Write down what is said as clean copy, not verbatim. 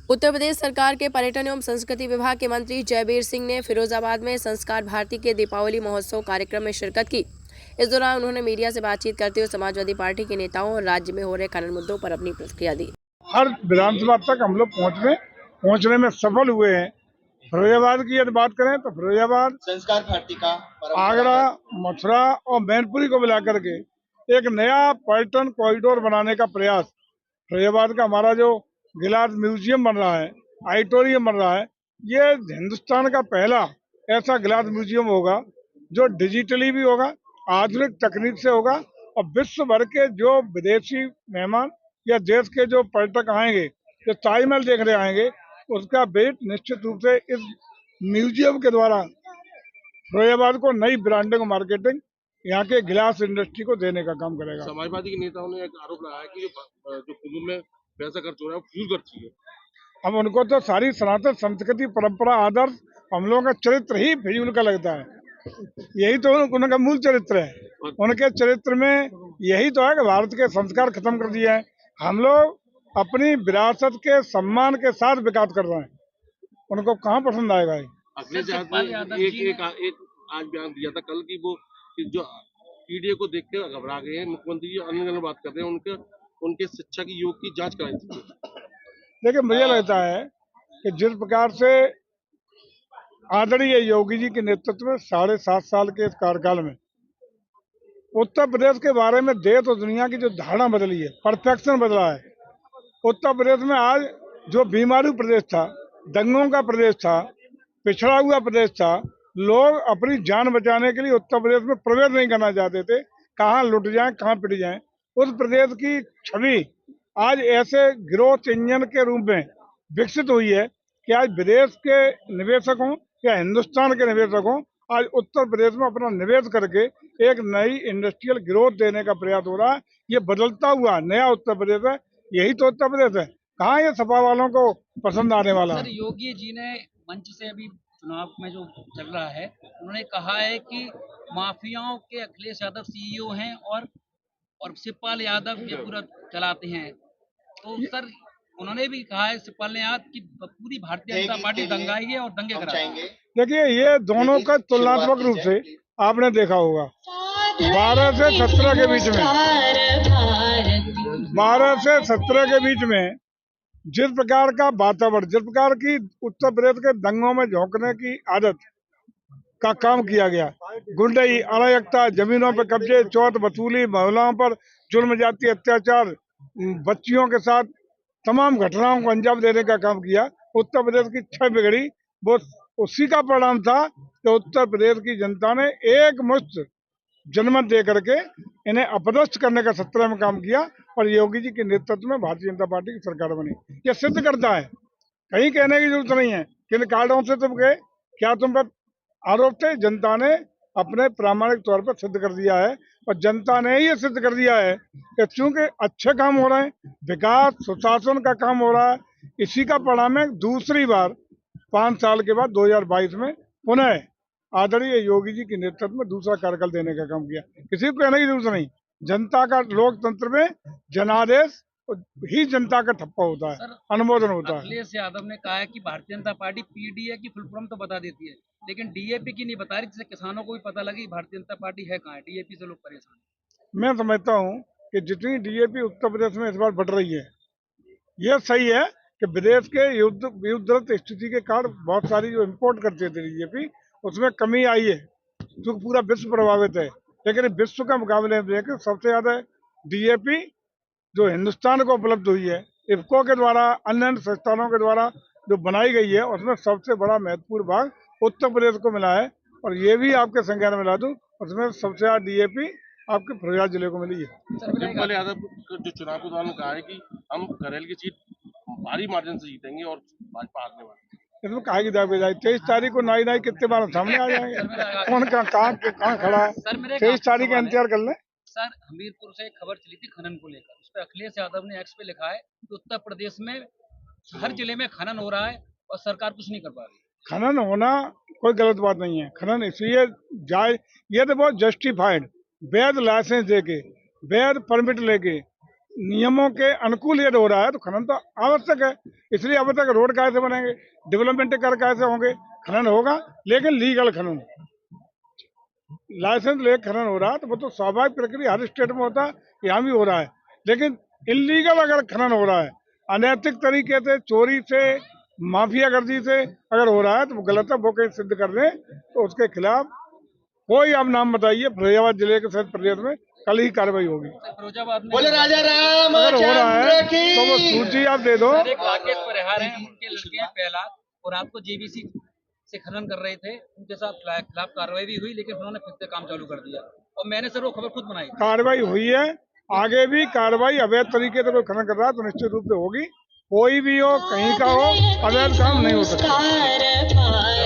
उत्तर प्रदेश सरकार के पर्यटन एवं संस्कृति विभाग के मंत्री जयवीर सिंह ने फिरोजाबाद में संस्कार भारती के दीपावली महोत्सव कार्यक्रम में शिरकत की। इस दौरान उन्होंने मीडिया से बातचीत करते हुए समाजवादी पार्टी के नेताओं और राज्य में हो रहे खनन मुद्दों पर अपनी प्रतिक्रिया दी। हर विधानसभा तक हम लोग पहुंचने में सफल हुए हैं। फिरोजाबाद की यदि बात करें तो फिरोजाबाद, संस्कार भारती का आगरा, मथुरा और मैनपुरी को मिलाकर के एक नया पर्यटन कॉरिडोर बनाने का प्रयास। फिरोजाबाद का हमारा जो गिलास म्यूजियम बन रहा है, ऑडिटोरियम बन रहा है, ये हिंदुस्तान का पहला ऐसा गिलास म्यूजियम होगा जो डिजिटली भी होगा, आधुनिक तकनीक से होगा और विश्व भर के जो विदेशी मेहमान या देश के जो पर्यटक आएंगे, जो ताजमहल देखने आएंगे, उसका वेट निश्चित रूप से इस म्यूजियम के द्वारा फिरोजाबाद को नई ब्रांडिंग मार्केटिंग यहाँ के गिलास इंडस्ट्री को देने का काम करेगा। समाजवादी के नेताओं ने एक आरोप लगाया कि जो कुंभ में पैसा खर्च हो रहा है वो फ्यूज खर्च है। अब उनको तो सारी सनातन संस्कृति, परंपरा, आदर्श, हम लोगों का चरित्र ही फिजूल का लगता है। यही तो उनका मूल चरित्र है। उनके चरित्र में यही तो है कि भारत के संस्कार खत्म कर दिए हैं। हम लोग अपनी विरासत के सम्मान के साथ विकास कर रहे हैं। उनको कहाँ पसंद आएगा ये? अखिलेश यादव ने एक आज बयान दिया था कल की वो कि जो पीडीए को देख के घबरा गए हैं। मुख्यमंत्री जी अन्य बात कर रहे हैं, उनके शिक्षा की योग की जांच कराई थी। देखिए, मुझे लगता है कि जिस प्रकार से आदरणीय योगी जी के नेतृत्व में 7.5 साल के इस कार्यकाल में उत्तर प्रदेश के बारे में देश और दुनिया की जो धारणा बदली है, परफेक्शन बदला है। उत्तर प्रदेश में आज जो बीमारू प्रदेश था, दंगों का प्रदेश था, पिछड़ा हुआ प्रदेश था, लोग अपनी जान बचाने के लिए उत्तर प्रदेश में प्रवेश नहीं करना चाहते थे। कहाँ लुट जाएं, कहाँ पिट जाएं। उस प्रदेश की छवि आज ऐसे ग्रोथ इंजन के रूप में विकसित हुई है कि आज विदेश के निवेशक हों या हिंदुस्तान के निवेशक हों, आज उत्तर प्रदेश में अपना निवेश करके एक नई इंडस्ट्रियल ग्रोथ देने का प्रयास हो रहा है। ये बदलता हुआ नया उत्तर प्रदेश है। यही तो उत्तर प्रदेश है। कहाँ ये सपा वालों को पसंद आने वाला है? सर, योगी जी ने मंच से अभी चुनाव में जो चल रहा है, उन्होंने कहा है कि माफियाओं के अखिलेश यादव सीईओ हैं और शिवपाल यादव ये पूरा चलाते हैं। तो सर, उन्होंने भी कहा है शिवपाल ने यादव की पूरी भारतीय जनता पार्टी दंगाई है और दंगे कराएंगे। देखिए, ये दोनों का तुलनात्मक रूप से आपने देखा होगा। 12 से 17 के बीच में 12 से 17 के बीच में जिस प्रकार का वातावरण, जिस प्रकार की उत्तर प्रदेश के दंगों में झोंकने की आदत का काम किया गया, गुंडई, अराजकता, जमीनों पर कब्जे, चौथ वसूली, महिलाओं पर जुल्म, जाति अत्याचार, बच्चियों के साथ तमाम घटनाओं को अंजाम देने का काम किया, उत्तर प्रदेश की छवि बिगड़ी। वो उसी का परिणाम था कि उत्तर प्रदेश की जनता ने एक मुश्त जनमत दे करके इन्हें अपदस्थ करने का 17 में काम किया और योगी जी के नेतृत्व में भारतीय जनता पार्टी की सरकार बनी। यह सिद्ध करता है, कहीं कहने की जरूरत नहीं है। किन कार्डों से तुम गए, क्या तुम पर आरोप थे? जनता ने अपने प्रामाणिक तौर पर सिद्ध कर दिया है और जनता ने ये सिद्ध कर दिया है कि चूंकि अच्छे काम हो रहे हैं, विकास सुशासन का काम हो रहा है, इसी का परिणाम है दूसरी बार 5 साल के बाद 2022 में पुनः आदरणीय योगी जी के नेतृत्व में दूसरा कार्यकाल देने का काम किया। किसी को कहने की जरूरत नहीं। जनता का लोकतंत्र में जनादेश ही जनता का ठप्पा होता है, अनुमोदन होता है। अखिलेश यादव ने कहा है कि भारतीय जनता पार्टी पीडीए की फुल फॉर्म तो बता देती है, लेकिन डीएपी की नहीं बता रही, जिससे किसानों को भी पता लगे भारतीय जनता पार्टी है कहाँ है। डीएपी से लोग परेशान हैं। मैं समझता हूँ कि जितनी डीएपी उत्तर प्रदेश में इस बार बढ़ रही है, यह सही है कि विदेश के युद्धरत स्थिति के कारण बहुत सारी जो इम्पोर्ट करते थे डीएपी, उसमें कमी आई है, क्योंकि पूरा विश्व प्रभावित है। लेकिन विश्व का मुकाबले में देखें, सबसे ज्यादा डीएपी जो हिंदुस्तान को उपलब्ध हुई है, इफ्को के द्वारा, अन्य संस्थानों के द्वारा जो बनाई गई है, उसमें सबसे बड़ा महत्वपूर्ण भाग उत्तर प्रदेश को मिला है। और ये भी आपके संज्ञान में ला दूं, उसमें सबसे ज्यादा डीएपी आपके फिरोजाबाद जिले को मिली है। शिवपाल यादव जो चुनाव के दौरान कहा है कि हम करेल की सीट भारी मार्जिन से जीतेंगे और भाजपा हारने वाली है। इसमें काहे की दावे जाए? 23 तारीख को नाई कितने बार सामने आ जाएंगे। कौन कहाँ खड़ा है? 23 तारीख का इंतजार कर लें। सर, हमीरपुर से एक खबर चली थी खनन को लेकर, उस पर अखिलेश यादव ने एक्स पे लिखा है कि उत्तर प्रदेश में हर जिले में खनन हो रहा है और सरकार कुछ नहीं कर पा रही। खनन होना कोई गलत बात नहीं है। खनन इसलिए जाए, ये तो बहुत जस्टिफाइड, वैध लाइसेंस देके, वैध परमिट लेके नियमों के अनुकूल यदि हो रहा है तो खनन तो आवश्यक है। इसलिए अब तक रोड कैसे बनेंगे, डेवलपमेंट कर कैसे होंगे, खनन होगा, लेकिन लीगल खनन, लाइसेंस ले खनन हो रहा है तो वो तो स्वाभाविक प्रक्रिया हर स्टेट में होता है, यहाँ भी हो रहा है। लेकिन इलीगल अगर खनन हो रहा है, अनैतिक तरीके से, चोरी से, माफियागर्दी से अगर हो रहा है तो वो गलत है। वो कहीं सिद्ध कर रहे तो उसके खिलाफ कोई आप नाम बताइए, फिरोजाबाद जिले के सहित प्रदेश में कल ही कार्रवाई होगी। फिरोजाबाद में बोले राजा राम अगर हो रहा है तो वो सूची आप दे दो। एक राकेश परिहार हैं, उनके लड़के हैं पहला, और रात को जेबीसी से खनन कर रहे थे, उनके साथ खिलाफ कार्रवाई भी हुई, लेकिन उन्होंने फिर से काम चालू कर दिया और मैंने सर वो खबर खुद बनाई। कार्रवाई हुई है, आगे भी कार्रवाई अवैध तरीके से कोई खनन कर रहा है तो निश्चित रूप से होगी। कोई भी हो, कहीं का हो, अवैध काम नहीं हो सकता।